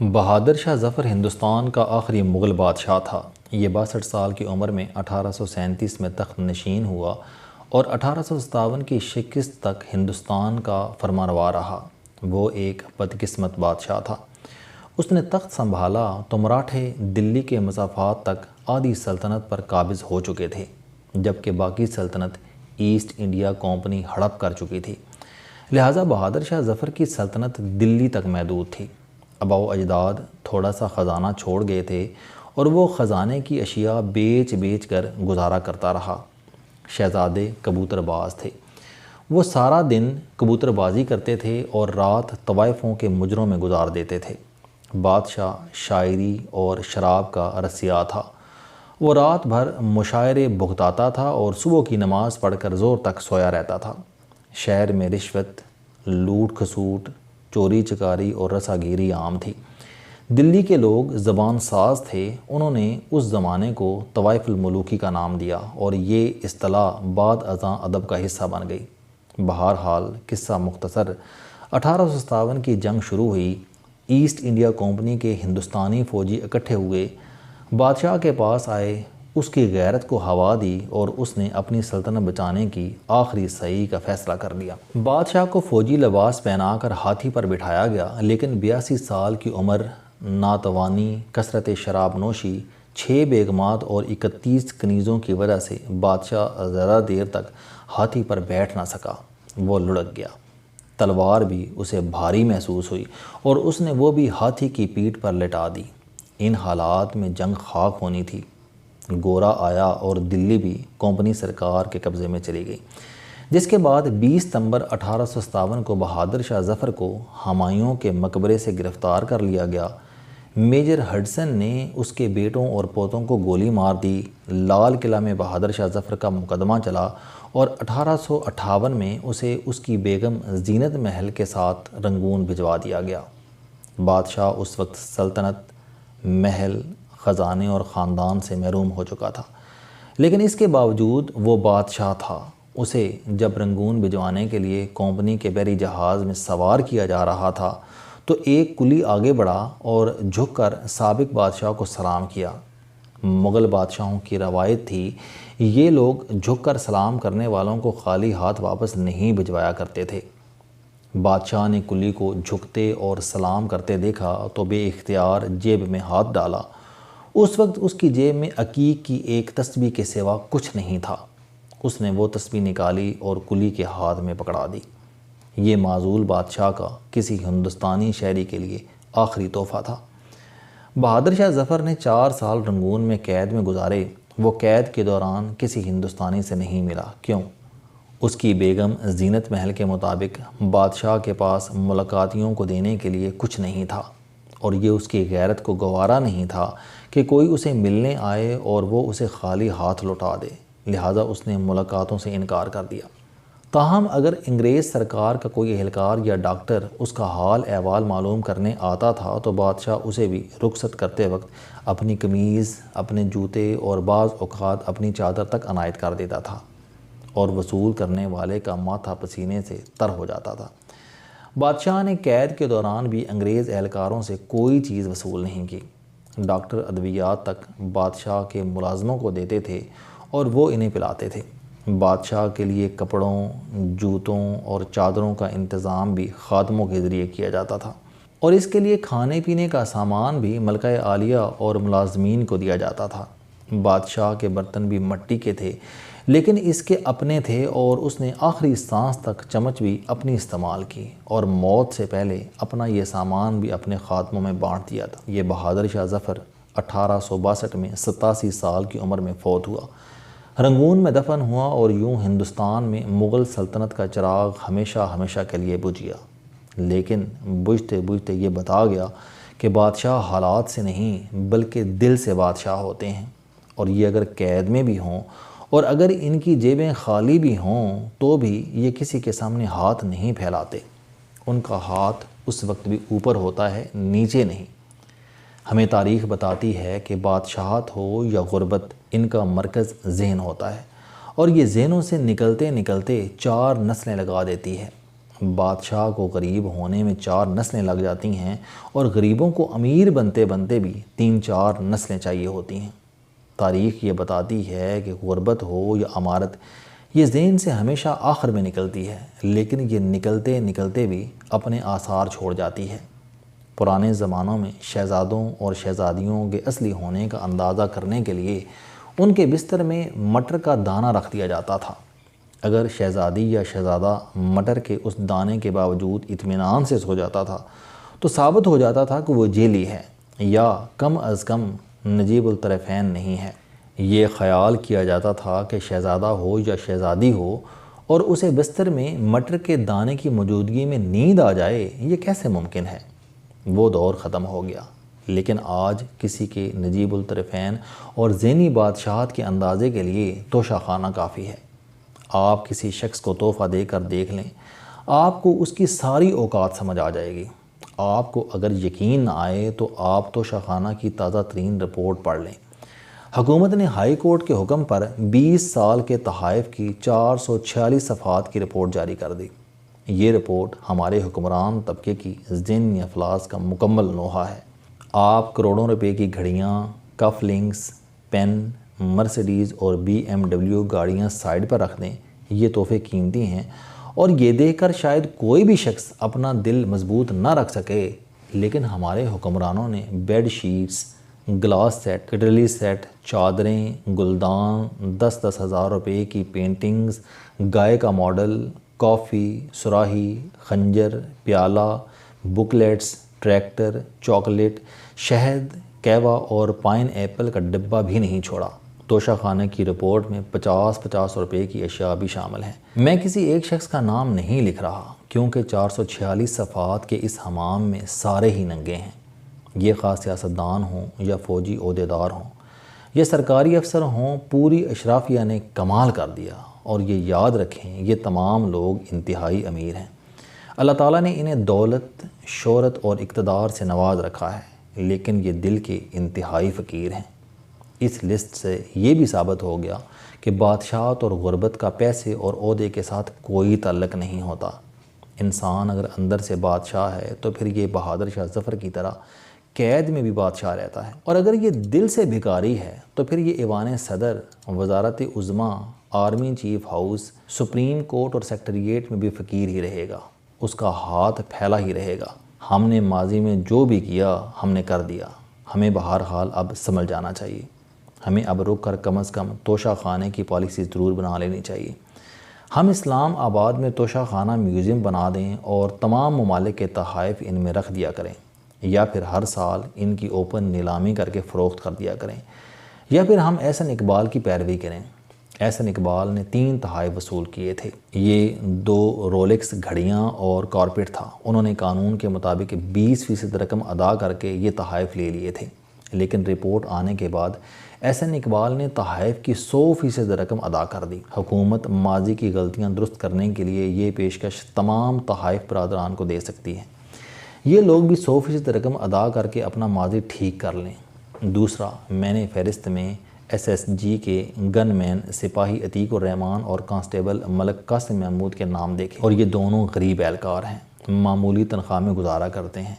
بہادر شاہ ظفر ہندوستان کا آخری مغل بادشاہ تھا۔ یہ 62 سال کی عمر میں 1837 میں تخت نشین ہوا اور 1857 کی شکست تک ہندوستان کا فرمانروا رہا۔ وہ ایک بدقسمت بادشاہ تھا۔ اس نے تخت سنبھالا تو مراٹھے دلی کے مسافات تک آدھی سلطنت پر قابض ہو چکے تھے، جبکہ باقی سلطنت ایسٹ انڈیا کمپنی ہڑپ کر چکی تھی۔ لہٰذا بہادر شاہ ظفر کی سلطنت دلی تک محدود تھی۔ آباء و اجداد تھوڑا سا خزانہ چھوڑ گئے تھے اور وہ خزانے کی اشیاء بیچ بیچ کر گزارا کرتا رہا۔ شہزادے کبوتر باز تھے۔ وہ سارا دن کبوتر بازی کرتے تھے اور رات طوائفوں کے مجروں میں گزار دیتے تھے۔ بادشاہ شاعری اور شراب کا رسیا تھا۔ وہ رات بھر مشاعرے بھگتاتا تھا اور صبح کی نماز پڑھ کر زور تک سویا رہتا تھا۔ شہر میں رشوت، لوٹ کھسوٹ، چوری چکاری اور رسا گیری عام تھی۔ دلی کے لوگ زبان ساز تھے۔ انہوں نے اس زمانے کو طوائف الملوکی کا نام دیا اور یہ اصطلاح بعد ازاں ادب کا حصہ بن گئی۔ بہرحال قصہ مختصر، 1857 کی جنگ شروع ہوئی۔ ایسٹ انڈیا کمپنی کے ہندوستانی فوجی اکٹھے ہوئے، بادشاہ کے پاس آئے، اس کی غیرت کو ہوا دی اور اس نے اپنی سلطنت بچانے کی آخری سعی کا فیصلہ کر لیا۔ بادشاہ کو فوجی لباس پہنا کر ہاتھی پر بٹھایا گیا، لیکن 82 سال کی عمر، ناتوانی، کثرت شراب نوشی، 6 بیگمات اور 31 کنیزوں کی وجہ سے بادشاہ زیادہ دیر تک ہاتھی پر بیٹھ نہ سکا۔ وہ لڑک گیا۔ تلوار بھی اسے بھاری محسوس ہوئی اور اس نے وہ بھی ہاتھی کی پیٹھ پر لٹا دی۔ ان حالات میں جنگ خاک ہونی تھی۔ گورا آیا اور دلی بھی کمپنی سرکار کے قبضے میں چلی گئی، جس کے بعد 20 ستمبر 1857 کو بہادر شاہ ظفر کو ہمایوں کے مقبرے سے گرفتار کر لیا گیا۔ میجر ہڈسن نے اس کے بیٹوں اور پوتوں کو گولی مار دی۔ لال قلعہ میں بہادر شاہ ظفر کا مقدمہ چلا اور 1858 میں اسے اس کی بیگم زینت محل کے ساتھ رنگون بھجوا دیا گیا۔ بادشاہ اس وقت سلطنت، محل، خزانے اور خاندان سے محروم ہو چکا تھا، لیکن اس کے باوجود وہ بادشاہ تھا۔ اسے جب رنگون بھجوانے کے لیے کمپنی کے بحری جہاز میں سوار کیا جا رہا تھا تو ایک کلی آگے بڑھا اور جھک کر سابق بادشاہ کو سلام کیا۔ مغل بادشاہوں کی روایت تھی، یہ لوگ جھک کر سلام کرنے والوں کو خالی ہاتھ واپس نہیں بھجوایا کرتے تھے۔ بادشاہ نے کلی کو جھکتے اور سلام کرتے دیکھا تو بے اختیار جیب میں ہاتھ ڈالا۔ اس وقت اس کی جیب میں عقیق کی ایک تسبیح کے سوا کچھ نہیں تھا۔ اس نے وہ تسبیح نکالی اور کلی کے ہاتھ میں پکڑا دی۔ یہ معزول بادشاہ کا کسی ہندوستانی شہری کے لیے آخری تحفہ تھا۔ بہادر شاہ ظفر نے 4 سال رنگون میں قید میں گزارے۔ وہ قید کے دوران کسی ہندوستانی سے نہیں ملا۔ کیوں؟ اس کی بیگم زینت محل کے مطابق بادشاہ کے پاس ملاقاتیوں کو دینے کے لیے کچھ نہیں تھا، اور یہ اس کی غیرت کو گوارا نہیں تھا کہ کوئی اسے ملنے آئے اور وہ اسے خالی ہاتھ لوٹا دے۔ لہٰذا اس نے ملاقاتوں سے انکار کر دیا۔ تاہم اگر انگریز سرکار کا کوئی اہلکار یا ڈاکٹر اس کا حال احوال معلوم کرنے آتا تھا تو بادشاہ اسے بھی رخصت کرتے وقت اپنی قمیض، اپنے جوتے اور بعض اوقات اپنی چادر تک عنایت کر دیتا تھا، اور وصول کرنے والے کا ماتھا پسینے سے تر ہو جاتا تھا۔ بادشاہ نے قید کے دوران بھی انگریز اہلکاروں سے کوئی چیز وصول نہیں کی۔ ڈاکٹر ادویات تک بادشاہ کے ملازموں کو دیتے تھے اور وہ انہیں پلاتے تھے۔ بادشاہ کے لیے کپڑوں، جوتوں اور چادروں کا انتظام بھی خادموں کے ذریعے کیا جاتا تھا، اور اس کے لیے کھانے پینے کا سامان بھی ملکہ عالیہ اور ملازمین کو دیا جاتا تھا۔ بادشاہ کے برتن بھی مٹی کے تھے، لیکن اس کے اپنے تھے، اور اس نے آخری سانس تک چمچ بھی اپنی استعمال کی اور موت سے پہلے اپنا یہ سامان بھی اپنے خادموں میں بانٹ دیا تھا۔ یہ بہادر شاہ ظفر 1862 میں 87 سال کی عمر میں فوت ہوا، رنگون میں دفن ہوا، اور یوں ہندوستان میں مغل سلطنت کا چراغ ہمیشہ ہمیشہ کے لیے بجھ گیا۔ لیکن بجھتے بجھتے یہ بتا گیا کہ بادشاہ حالات سے نہیں بلکہ دل سے بادشاہ ہوتے ہیں، اور یہ اگر قید میں بھی ہوں اور اگر ان کی جیبیں خالی بھی ہوں تو بھی یہ کسی کے سامنے ہاتھ نہیں پھیلاتے۔ ان کا ہاتھ اس وقت بھی اوپر ہوتا ہے، نیچے نہیں۔ ہمیں تاریخ بتاتی ہے کہ بادشاہت ہو یا غربت، ان کا مرکز ذہن ہوتا ہے، اور یہ ذہنوں سے نکلتے نکلتے 4 نسلیں لگا دیتی ہے۔ بادشاہ کو غریب ہونے میں 4 نسلیں لگ جاتی ہیں اور غریبوں کو امیر بنتے بنتے بھی 3-4 نسلیں چاہیے ہوتی ہیں۔ تاریخ یہ بتاتی ہے کہ غربت ہو یا امارت، یہ ذہن سے ہمیشہ آخر میں نکلتی ہے، لیکن یہ نکلتے نکلتے بھی اپنے آثار چھوڑ جاتی ہے۔ پرانے زمانوں میں شہزادوں اور شہزادیوں کے اصلی ہونے کا اندازہ کرنے کے لیے ان کے بستر میں مٹر کا دانہ رکھ دیا جاتا تھا۔ اگر شہزادی یا شہزادہ مٹر کے اس دانے کے باوجود اطمینان سے سو جاتا تھا تو ثابت ہو جاتا تھا کہ وہ جیلی ہے یا کم از کم نجیب الطرفین نہیں ہے۔ یہ خیال کیا جاتا تھا کہ شہزادہ ہو یا شہزادی ہو اور اسے بستر میں مٹر کے دانے کی موجودگی میں نیند آ جائے، یہ کیسے ممکن ہے؟ وہ دور ختم ہو گیا۔ لیکن آج کسی کے نجیب الطرفین اور ذہنی بادشاہت کے اندازے کے لیے توشہ خانہ کافی ہے۔ آپ کسی شخص کو تحفہ دے کر دیکھ لیں، آپ کو اس کی ساری اوقات سمجھ آ جائے گی۔ آپ کو اگر یقین نہ آئے تو آپ توشہ خانہ کی تازہ ترین رپورٹ پڑھ لیں۔ حکومت نے ہائی کورٹ کے حکم پر 20 سال کے تحائف کی 446 صفحات کی رپورٹ جاری کر دی۔ یہ رپورٹ ہمارے حکمران طبقے کی ذہنی افلاس کا مکمل نوحہ ہے۔ آپ کروڑوں روپے کی گھڑیاں، کف لنکس، پین، مرسیڈیز اور BMW گاڑیاں سائیڈ پر رکھ دیں، یہ تحفے قیمتی ہیں، اور یہ دیکھ کر شاید کوئی بھی شخص اپنا دل مضبوط نہ رکھ سکے، لیکن ہمارے حکمرانوں نے bed sheets, glass set, cutlery set, چادریں، گلدان، 10-10 ہزار روپے کی پینٹنگز، گائے کا ماڈل، کافی، سراہی، خنجر، پیالہ، بکلیٹس، ٹریکٹر، چاکلیٹ، شہد، کہوہ اور پائن ایپل کا ڈبہ بھی نہیں چھوڑا۔ توشہ خانے کی رپورٹ میں 50-50 روپے کی اشیاء بھی شامل ہیں۔ میں کسی ایک شخص کا نام نہیں لکھ رہا کیونکہ 446 صفحات کے اس حمام میں سارے ہی ننگے ہیں۔ یہ خاص سیاستدان ہوں یا فوجی عہدیدار ہوں یا سرکاری افسر ہوں، پوری اشرافیہ نے کمال کر دیا، اور یہ یاد رکھیں یہ تمام لوگ انتہائی امیر ہیں۔ اللہ تعالیٰ نے انہیں دولت، شہرت اور اقتدار سے نواز رکھا ہے، لیکن یہ دل کے انتہائی فقیر ہیں۔ اس لسٹ سے یہ بھی ثابت ہو گیا کہ بادشاہت اور غربت کا پیسے اور عہدے کے ساتھ کوئی تعلق نہیں ہوتا۔ انسان اگر اندر سے بادشاہ ہے تو پھر یہ بہادر شاہ ظفر کی طرح قید میں بھی بادشاہ رہتا ہے، اور اگر یہ دل سے بھکاری ہے تو پھر یہ ایوان صدر، وزارت عظمیٰ، army chief house, supreme court اور سیکریٹریٹ میں بھی فقیر ہی رہے گا، اس کا ہاتھ پھیلا ہی رہے گا۔ ہم نے ماضی میں جو بھی کیا ہم نے کر دیا، ہمیں بہرحال اب سمجھ جانا چاہیے۔ ہمیں اب رک کر کم از کم توشہ خانے کی پالیسی ضرور بنا لینی چاہیے۔ ہم اسلام آباد میں توشہ خانہ میوزیم بنا دیں اور تمام ممالک کے تحائف ان میں رکھ دیا کریں، یا پھر ہر سال ان کی اوپن نیلامی کر کے فروخت کر دیا کریں، یا پھر ہم احسن اقبال کی پیروی کریں۔ احسن اقبال نے 3 تحائف وصول کیے تھے، یہ 2 رولکس گھڑیاں اور کارپیٹ تھا۔ انہوں نے قانون کے مطابق 20% رقم ادا کر کے یہ تحائف لے لیے تھے، لیکن رپورٹ آنے کے بعد احسن اقبال نے تحائف کی 100% رقم ادا کر دی۔ حکومت ماضی کی غلطیاں درست کرنے کے لیے یہ پیشکش تمام تحائف برادران کو دے سکتی ہے۔ یہ لوگ بھی 100% رقم ادا کر کے اپنا ماضی ٹھیک کر لیں۔ دوسرا، میں نے فہرست میں SSG کے گن مین سپاہی عتیق الرحمان اور کانسٹیبل ملک قاسم محمود کے نام دیکھے، اور یہ دونوں غریب اہلکار ہیں، معمولی تنخواہ میں گزارا کرتے ہیں،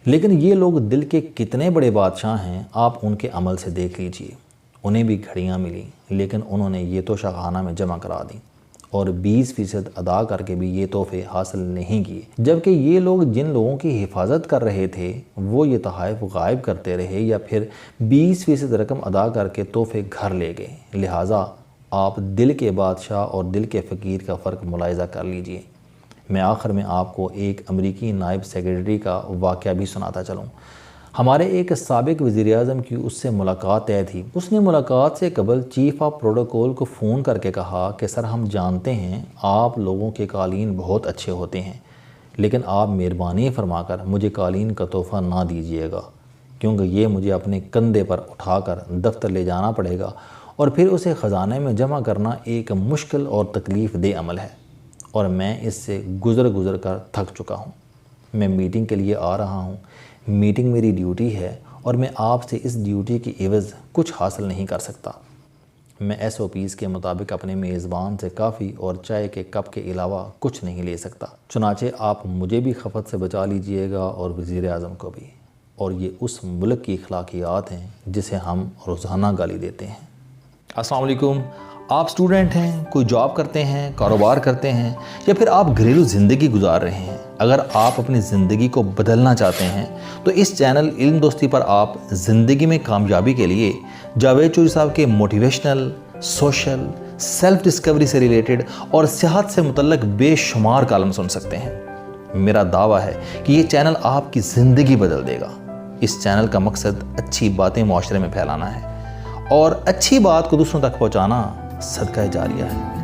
لیکن یہ لوگ دل کے کتنے بڑے بادشاہ ہیں آپ ان کے عمل سے دیکھ لیجئے۔ انہیں بھی گھڑیاں ملیں، لیکن انہوں نے یہ توشہ خانہ میں جمع کرا دیں، اور 20% ادا کر کے بھی یہ تحفے حاصل نہیں کیے، جبکہ یہ لوگ جن لوگوں کی حفاظت کر رہے تھے وہ یہ تحائف غائب کرتے رہے یا پھر 20% رقم ادا کر کے تحفے گھر لے گئے۔ لہٰذا آپ دل کے بادشاہ اور دل کے فقیر کا فرق ملاحظہ کر لیجئے۔ میں آخر میں آپ کو ایک امریکی نائب سیکریٹری کا واقعہ بھی سناتا چلوں۔ ہمارے ایک سابق وزیر اعظم کی اس سے ملاقات طے تھی۔ اس نے ملاقات سے قبل چیف آف پروٹوکول کو فون کر کے کہا کہ سر، ہم جانتے ہیں آپ لوگوں کے قالین بہت اچھے ہوتے ہیں، لیکن آپ مہربانی فرما کر مجھے قالین کا تحفہ نہ دیجیے گا، کیونکہ یہ مجھے اپنے کندھے پر اٹھا کر دفتر لے جانا پڑے گا، اور پھر اسے خزانے میں جمع کرنا ایک مشکل اور تکلیف دہ عمل ہے، اور میں اس سے گزر کر تھک چکا ہوں۔ میں میٹنگ کے لیے آ رہا ہوں، میٹنگ میری ڈیوٹی ہے، اور میں آپ سے اس ڈیوٹی کی عوض کچھ حاصل نہیں کر سکتا۔ میں SOPs کے مطابق اپنے میزبان سے کافی اور چائے کے کپ کے علاوہ کچھ نہیں لے سکتا، چنانچہ آپ مجھے بھی خفت سے بچا لیجئے گا اور وزیر اعظم کو بھی، اور یہ اس ملک کی اخلاقیات ہیں جسے ہم روزانہ گالی دیتے ہیں۔ السلام علیکم، آپ سٹوڈنٹ ہیں، کوئی جاب کرتے ہیں، کاروبار کرتے ہیں، یا پھر آپ گھریلو زندگی گزار رہے ہیں۔ اگر آپ اپنی زندگی کو بدلنا چاہتے ہیں تو اس چینل علم دوستی پر آپ زندگی میں کامیابی کے لیے جاوید چوہری صاحب کے موٹیویشنل، سوشل، سیلف ڈسکوری سے ریلیٹڈ اور صحت سے متعلق بے شمار کالم سن سکتے ہیں۔ میرا دعویٰ ہے کہ یہ چینل آپ کی زندگی بدل دے گا۔ اس چینل کا مقصد اچھی باتیں معاشرے میں پھیلانا ہے، اور اچھی بات کو دوسروں تک پہنچانا صدقہ جاریہ ہے۔